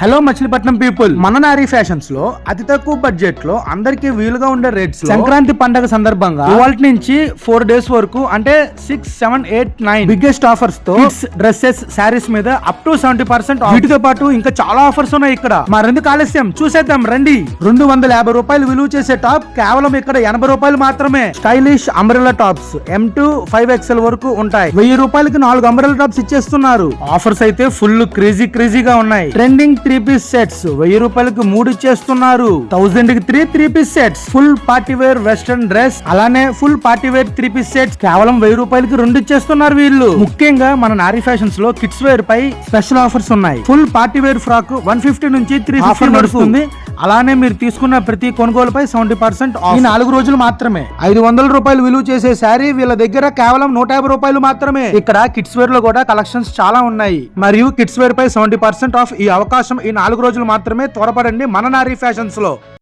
Hello Machilipatnam people, మన నారీ fashions లో అతి తక్కువ బడ్జెట్ లో అందరికి వీలుగా ఉండే రేట్స్ సంక్రాంతి పండగ సందర్భంగా ఇవాళ నుంచి 4 days వరకు అంటే 6, 7, 8, 9 బిగ్గెస్ట్ ఆఫర్స్ తో డ్రెస్సెస్, శారీస్ మీద అప్ టు 70% వీటితో పాటు ఇంకా చాలా ఆఫర్స్ ఉన్నాయి ఇక్కడ. మరెందుకు ఆలస్యం, చూసేద్దాం రండి. 250 రూపాయలు విలువ చేసే టాప్ కేవలం ఇక్కడ 80 రూపాయలు మాత్రమే. Stylish umbrella tops M2 5XL వరకు ఉంటాయి. 1000 రూపాయలకి 4 అంబ్రెల్లా టాప్స్ ఇచ్చేస్తున్నారు. ఆఫర్స్ అయితే ఫుల్ క్రేజీగా ఉన్నాయి. ట్రెండింగ్ 3-piece సెట్స్ 1000 రూపాయలకు 3 ఇచ్చేస్తున్నారు. 1000 కి 3-piece sets. Full party wear western dress, అలానే full party wear 3-piece sets కేవలం 1000 రూపాయలకి 2 ఇచ్చేస్తున్నారు వీళ్ళు. ముఖ్యంగా మన నారీ ఫ్యాషన్స్ లో కిడ్స్ వేర్ పై స్పెషల్ ఆఫర్స్ ఉన్నాయి. ఫుల్ పార్టీ వేర్ ఫ్రాక్ 150 నుంచి 350 నడుస్తుంది. అలానే మీరు తీసుకున్న ప్రతి కొనుగోలుపై 70% ఆఫ్. ఈ 4 రోజులు మాత్రమే. 500 రూపాయలు విలువ చేసే శారీ వీళ్ళ దగ్గర కేవలం 150 రూపాయలు మాత్రమే. ఇక్కడ కిడ్స్ వేర్ లో కూడా కలెక్షన్స్ చాలా ఉన్నాయి. మరియు కిడ్స్ వేర్ పై 70% ఆఫ్. ఈ అవకాశం ఈ 4 రోజులు మాత్రమే. త్వరపడండి మన నారీ ఫ్యాషన్స్ లో.